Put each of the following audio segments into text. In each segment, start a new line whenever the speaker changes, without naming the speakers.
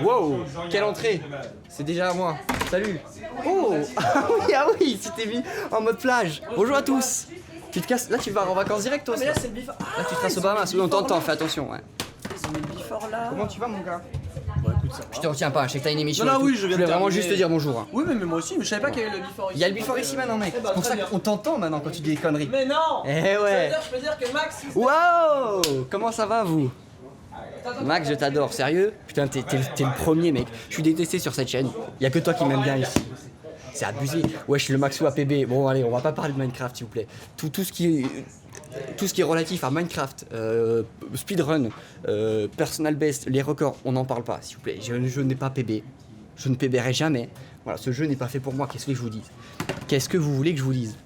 Wow, quelle entrée! C'est déjà à moi. Salut! Oh! Ah oui, tu t'es mis en mode plage. Bonjour à tous! Tu te casses. Là, tu vas en vacances direct, toi?
Mais là, c'est le before.
Là, tu te casses au Bahamas. Oui, on t'entend, fais attention. Ouais.
Ils ont mis le before là.
Comment tu vas, mon gars?
Bah écoute, ça va.
Je te retiens pas, je sais que t'as une émission.
Non, non,
et tout.
oui, je viens de
voulais vraiment
terminer.
juste te dire bonjour. Hein.
Oui, mais moi aussi, mais je savais pas qu'il y avait le before ici.
Il y a le before ici maintenant, mec.
Eh bah,
C'est pour
très
ça
bien.
qu'on t'entend maintenant quand tu dis des conneries.
Mais non!
Eh
Ça veut
ouais!
dire, je peux dire que Max.
Wow! Comment ça va, vous? Max, je t'adore, sérieux? Putain, t'es le premier, mec. Je suis détesté sur cette chaîne. Y a que toi qui m'aime bien ici. C'est abusé. Wesh, le Maxou APB. Bon, allez, on va pas parler de Minecraft, s'il vous plaît. Tout ce qui est relatif à Minecraft, speedrun, personal best, les records, on n'en parle pas, s'il vous plaît. Je n'ai pas PB. Je ne PBerai jamais. Voilà, ce jeu n'est pas fait pour moi. Qu'est-ce que je vous dise? Qu'est-ce que vous voulez que je vous dise?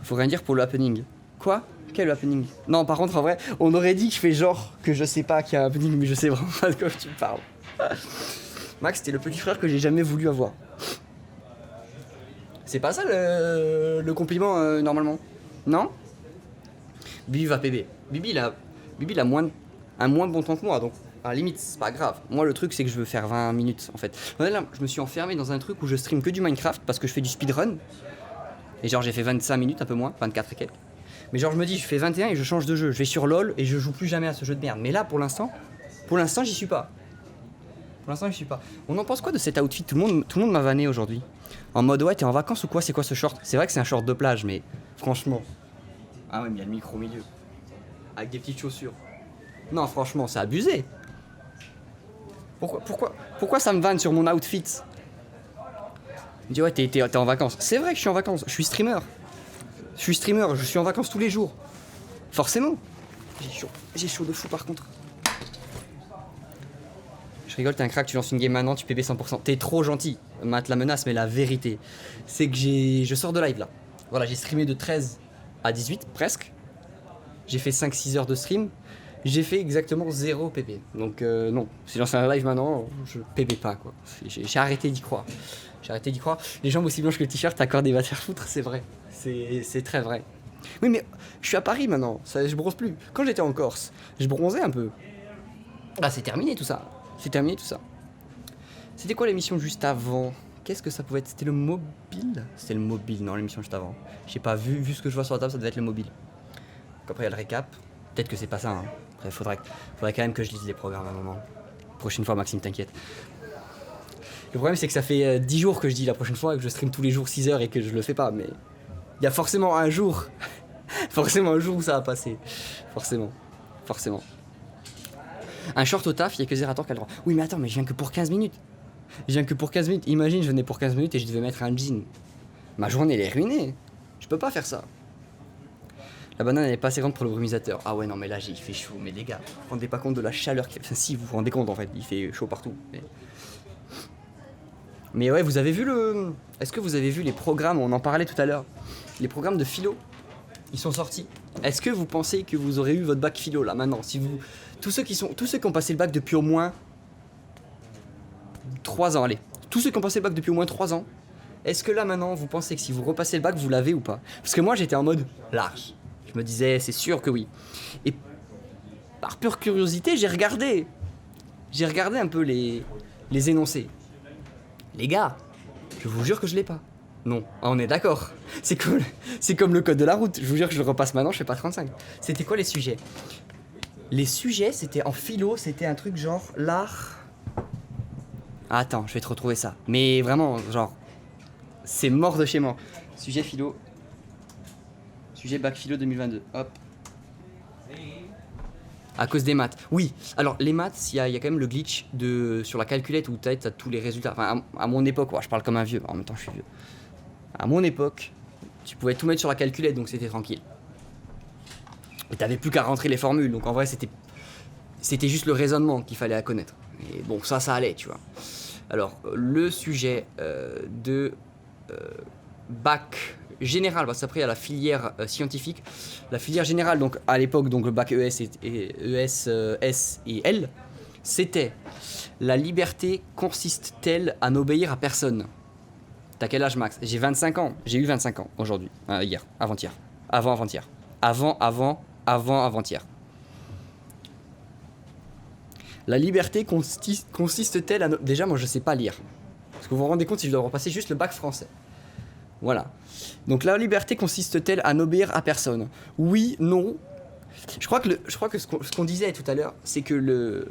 Faut rien dire pour le happening. Quoi? Quel happening? Non, par contre, en vrai, on aurait dit que je fais genre que je sais pas qu'il y a un happening, mais je sais vraiment pas de quoi tu parles. Max, t'es le petit frère que j'ai jamais voulu avoir. C'est pas ça le compliment normalement? Non? Bibi va PB. Bibi il a un moins bon temps que moi, donc à la limite c'est pas grave. Moi le truc c'est que je veux faire 20 minutes en fait. Là, je me suis enfermé dans un truc où je stream que du Minecraft parce que je fais du speedrun. Et genre j'ai fait 25 minutes, un peu moins, 24 et quelques. Mais genre je me dis je fais 21 et je change de jeu. Je vais sur LoL et je joue plus jamais à ce jeu de merde. Mais là pour l'instant j'y suis pas. Pour l'instant, je suis pas. On en pense quoi de cet outfit? Tout le monde m'a vanné aujourd'hui. En mode, ouais, t'es en vacances ou quoi? C'est quoi ce short? C'est vrai que c'est un short de plage, mais franchement. Ah ouais, mais il y a le micro au milieu. Avec des petites chaussures. Non, franchement, c'est abusé. Pourquoi ça me vanne sur mon outfit? Il me dit, ouais, t'es en vacances. C'est vrai que je suis en vacances. Je suis streamer. Je suis en vacances tous les jours. Forcément. J'ai chaud de fou par contre. Je rigole, t'es un crack, tu lances une game maintenant, tu PB 100%. T'es trop gentil, Matt la menace, mais la vérité, c'est que je sors de live là. Voilà, j'ai streamé de 13 à 18, presque. J'ai fait 5-6 heures de stream. J'ai fait exactement 0 PB. Donc non, si je lance un live maintenant, je PB pas quoi. J'ai arrêté d'y croire. Les jambes aussi blanches que le t-shirt, t'accordes des va te faire foutre, c'est vrai. C'est très vrai. Oui, mais je suis à Paris maintenant, ça, je bronze plus. Quand j'étais en Corse, je bronzais un peu. Ah, c'est terminé tout ça. C'était quoi l'émission juste avant? Qu'est-ce que ça pouvait être? C'était le mobile? C'était le mobile, non, l'émission juste avant. J'ai pas vu ce que je vois sur la table, ça devait être le mobile. Donc après, il y a le récap. Peut-être que c'est pas ça, hein. Après, faudrait quand même que je lise les programmes à un moment. Prochaine fois, Maxime, t'inquiète. Le problème, c'est que ça fait 10 jours que je dis la prochaine fois, et que je stream tous les jours 6 heures et que je le fais pas, mais il y a forcément un jour. Forcément un jour où ça va passer. Forcément. Un short au taf, il y a que Zerator qui a le droit. Oui, mais attends, mais je viens que pour 15 minutes. Imagine, je venais pour 15 minutes et je devais mettre un jean. Ma journée, elle est ruinée. Je peux pas faire ça. La banane, elle est pas assez grande pour le brumisateur. Ah ouais, non, mais là, il fait chaud. Mais les gars, vous vous rendez pas compte de la chaleur qu'il fait. Enfin, si, vous vous rendez compte, en fait. Il fait chaud partout. Mais ouais, vous avez vu le... Est-ce que vous avez vu les programmes? On en parlait tout à l'heure. Les programmes de philo. Ils sont sortis. Est-ce que vous pensez que vous aurez eu votre bac philo, là, maintenant? Si vous... Tous ceux qui ont passé le bac depuis au moins 3 ans, allez. Tous ceux qui ont passé le bac depuis au moins 3 ans, est-ce que là maintenant vous pensez que si vous repassez le bac vous l'avez ou pas? Parce que moi j'étais en mode large. Je me disais c'est sûr que oui. Et par pure curiosité j'ai regardé un peu les énoncés. Les gars, je vous jure que je l'ai pas. Non, ah, on est d'accord. C'est comme le code de la route. Je vous jure que je le repasse maintenant, je fais pas 35. C'était quoi les sujets? Les sujets, c'était en philo, c'était un truc genre l'art. Ah, attends, je vais te retrouver ça. Mais vraiment, genre, c'est mort de chez moi. Sujet philo. Sujet bac philo 2022. Hop. À cause des maths. Oui, alors les maths, il y a quand même le glitch sur la calculette où t'as tous les résultats. Enfin, à mon époque, ouais, je parle comme un vieux, en même temps je suis vieux. À mon époque, tu pouvais tout mettre sur la calculette, donc c'était tranquille. Et t'avais plus qu'à rentrer les formules, donc en vrai c'était juste le raisonnement qu'il fallait à connaître. Et bon, ça allait, tu vois. Alors, le sujet de bac général, parce qu'après il y a la filière scientifique. La filière générale, donc à l'époque, donc le bac ES S et L, c'était: la liberté consiste-t-elle à n'obéir à personne? T'as quel âge, Max? J'ai 25 ans. J'ai eu 25 ans aujourd'hui. Hier. Avant-hier. Avant-avant-hier. Avant-avant-hier. La liberté consiste-t-elle à... Déjà, moi, je sais pas lire. Parce que vous vous rendez compte si je dois repasser juste le bac français. Voilà. Donc, la liberté consiste-t-elle à n'obéir à personne? Oui, non. Je crois que ce qu'on disait tout à l'heure, c'est que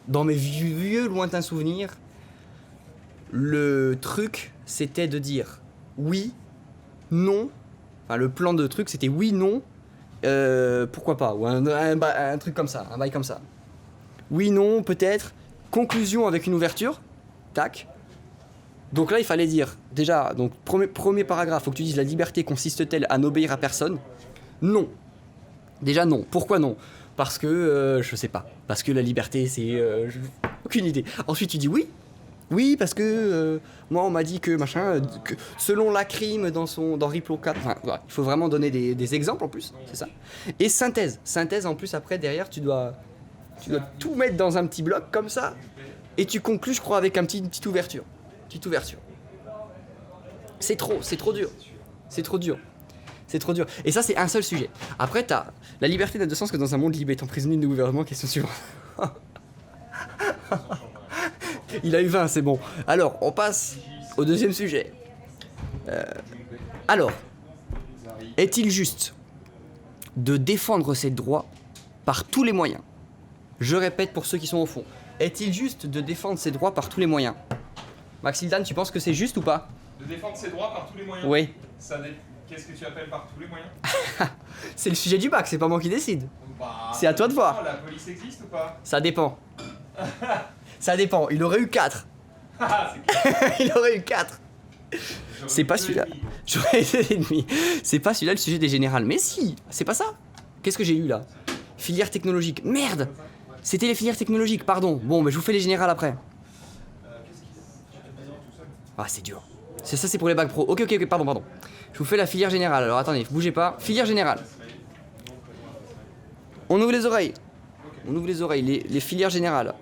dans mes vieux lointains souvenirs, le truc, c'était de dire oui, non. Enfin, le plan de truc, c'était oui, non. Pourquoi pas? Ou un truc comme ça, un bail comme ça. Oui, non, peut-être. Conclusion avec une ouverture. Tac. Donc là, il fallait dire, déjà, donc premier paragraphe, faut que tu dises la liberté consiste-t-elle à n'obéir à personne? Non. Déjà non. Pourquoi non? Parce que, je sais pas. Parce que la liberté, c'est... aucune idée. Ensuite, tu dis oui. Oui, parce que moi, on m'a dit que machin, que selon la crime dans Riplo 4, enfin, voilà, il faut vraiment donner des exemples en plus, c'est ça. Et synthèse. Synthèse, en plus, après, derrière, tu dois tout mettre dans un petit bloc comme ça. Et tu conclus, je crois, avec une petite ouverture. Petite ouverture. C'est trop dur. C'est trop dur. C'est trop dur. Et ça, c'est un seul sujet. Après, t'as la liberté n'a de sens que dans un monde libre étant prisonnier de gouvernement. Question suivante. Il a eu 20, c'est bon. Alors, on passe au deuxième sujet. Alors, est-il juste de défendre ses droits par tous les moyens? Je répète pour ceux qui sont au fond. Est-il juste de défendre ses droits par tous les moyens? Maxildan, tu penses que c'est juste ou pas?
De défendre ses droits par tous les moyens?
Oui.
Qu'est-ce que tu appelles par tous les moyens?
C'est le sujet du bac, c'est pas moi qui décide.
Bah,
C'est à toi de voir.
La police existe ou pas?
Ça dépend. Ça dépend. Il aurait eu 4.
Ah, c'est
Il aurait eu 4. C'est pas celui-là. J'aurais été ennemi. C'est pas celui-là le sujet des générales. Mais si, c'est pas ça. Qu'est-ce que j'ai eu là? Filière technologique. Merde. C'était les filières technologiques, pardon. Bon, mais je vous fais les générales après. Ah, c'est dur. Ça, c'est pour les bacs pro. Ok, pardon. Je vous fais la filière générale. Alors attendez, bougez pas. Filière générale. On ouvre les oreilles. Les filières générales.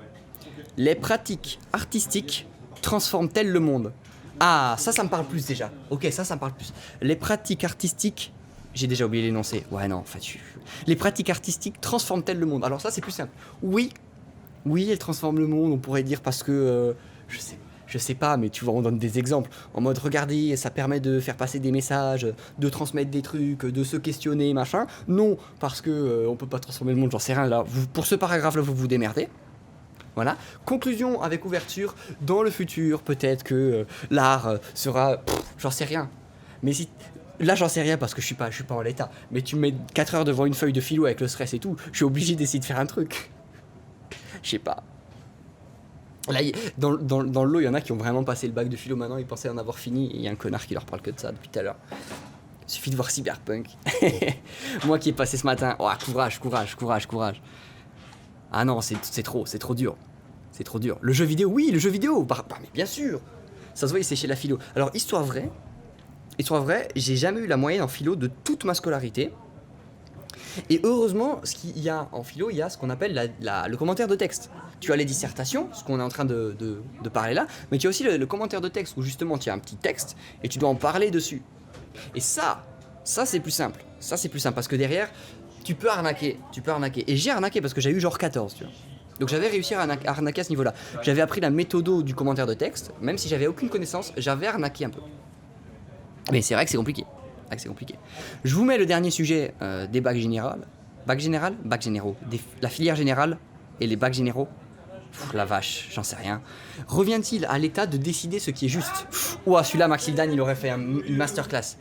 Les pratiques artistiques transforment-elles le monde? Ah, ça me parle plus déjà. Ok, ça me parle plus. Les pratiques artistiques... J'ai déjà oublié l'énoncé. Ouais, non, en fait... Les pratiques artistiques transforment-elles le monde? Alors ça, c'est plus simple. Oui, elles transforment le monde, on pourrait dire parce que... je sais pas, mais tu vois, on donne des exemples. En mode, regardez, ça permet de faire passer des messages, de transmettre des trucs, de se questionner, machin. Non, parce que on peut pas transformer le monde, j'en sais rien. Là, pour ce paragraphe-là, vous vous démerdez. Voilà. Conclusion avec ouverture. Dans le futur, peut-être que l'art sera... j'en sais rien. Mais si... Là, j'en sais rien parce que je suis pas en l'état. Mais tu me mets 4 heures devant une feuille de philo avec le stress et tout, je suis obligé d'essayer de faire un truc. Je sais pas. Là, dans le lot, il y en a qui ont vraiment passé le bac de philo maintenant, ils pensaient en avoir fini, et il y a un connard qui leur parle que de ça depuis tout à l'heure. Il suffit de voir Cyberpunk. Moi qui ai passé ce matin, oh, courage. Ah non, c'est trop dur. C'est trop dur. Le jeu vidéo, oui, mais bien sûr. Ça se voit, il séchait la philo. Alors, histoire vraie, j'ai jamais eu la moyenne en philo de toute ma scolarité. Et heureusement, ce qu'il y a en philo, il y a ce qu'on appelle le commentaire de texte. Tu as les dissertations, ce qu'on est en train de parler là, mais tu as aussi le commentaire de texte où justement tu as un petit texte et tu dois en parler dessus. Et ça c'est plus simple. Ça c'est plus simple parce que derrière, tu peux arnaquer. Et j'ai arnaqué parce que j'ai eu genre 14, tu vois. Donc j'avais réussi à arnaquer à ce niveau-là. J'avais appris la méthode du commentaire de texte, même si j'avais aucune connaissance, j'avais arnaqué un peu. Mais c'est vrai que c'est compliqué. Je vous mets le dernier sujet des bacs généraux. Bacs généraux. La filière générale et les bacs généraux. La vache, j'en sais rien. Revient-il à l'État de décider ce qui est juste? Ouah, celui-là, Maxildan, il aurait fait une masterclass.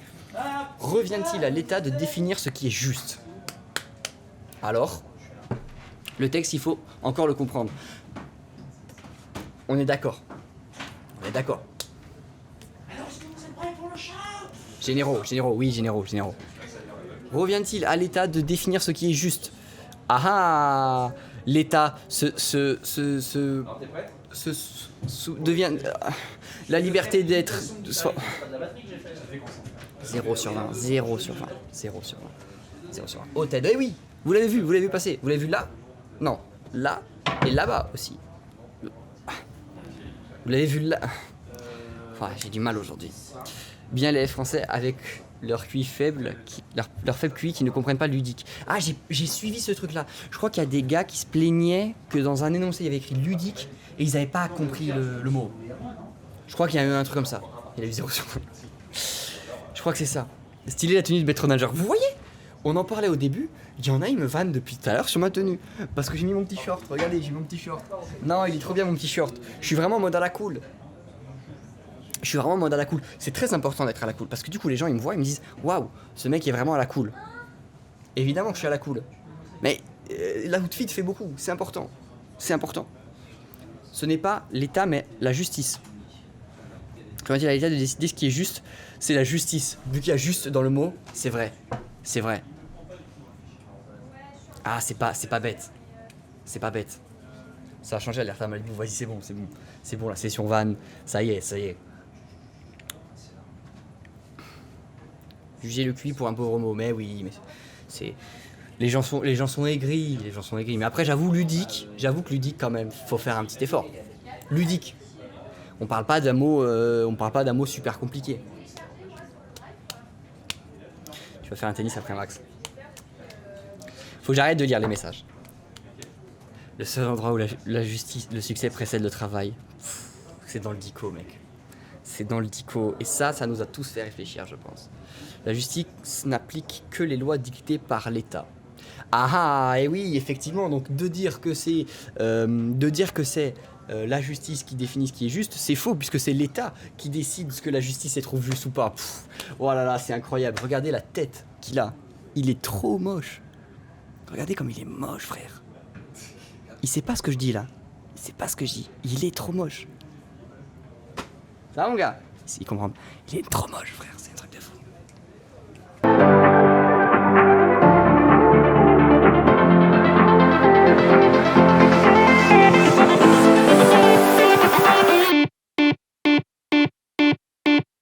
Revient-il à l'État de définir ce qui est juste? Alors, le texte, il faut encore le comprendre. On est d'accord. Généraux. Revient-il à l'État de définir ce qui est juste? Ah, l'État devient la liberté d'être 0 sur 20. Oh Ted, eh oui, vous l'avez vu passer, vous l'avez vu là? Non, là et là-bas aussi. Vous l'avez vu là. Enfin, j'ai du mal aujourd'hui. Bien les Français avec leur QI faible, leur faible QI qui ne comprennent pas le ludique. Ah, j'ai suivi ce truc-là. Je crois qu'il y a des gars qui se plaignaient que dans un énoncé, il y avait écrit ludique et ils n'avaient pas compris le mot. Je crois qu'il y a eu un truc comme ça. Il a eu 0 sur 20. Je crois que c'est ça. Stylé la tenue de maître nageur. Vous voyez? On en parlait au début. Il y en a, ils me vannent depuis tout à l'heure sur ma tenue. Parce que j'ai mis mon petit short. Regardez, j'ai mis mon petit short. Non, il est trop bien mon petit short. Je suis vraiment en mode à la cool. Je suis vraiment en mode à la cool. C'est très important d'être à la cool. Parce que du coup, les gens, ils me voient, ils me disent waouh, ce mec est vraiment à la cool. Évidemment que je suis à la cool. Mais l'outfit fait beaucoup. C'est important. C'est important. Ce n'est pas l'État, mais la justice. Quand on dit à l'État de décider ce qui est juste, c'est la justice. Vu qu'il y a juste dans le mot, c'est vrai. C'est vrai. Ah, c'est pas bête. C'est pas bête. Ça a changé Alerta Malibu. Vas-y, c'est bon. C'est bon, la session van. Ça y est. Juger le QI pour un pauvre mot. Mais oui, mais c'est... Les gens sont aigris. Mais après, j'avoue que ludique, quand même, faut faire un petit effort. Ludique. On parle pas d'un mot super compliqué. Tu vas faire un tennis après Max. Faut que j'arrête de lire les messages. Le seul endroit où la justice, le succès précède le travail, c'est dans le dico, mec. C'est dans le dico. Et ça nous a tous fait réfléchir, je pense. La justice n'applique que les lois dictées par l'État. Ah, et oui, effectivement. Donc de dire que c'est la justice qui définit ce qui est juste, c'est faux puisque c'est l'État qui décide ce que la justice se trouve juste ou pas. Oh là là, c'est incroyable. Regardez la tête qu'il a. Il est trop moche. Regardez comme il est moche, frère. Il sait pas ce que je dis là. Il sait pas ce que je dis. Il est trop moche. Ça va mon gars? Il comprend. Il est trop moche, frère. C'est un truc de fou.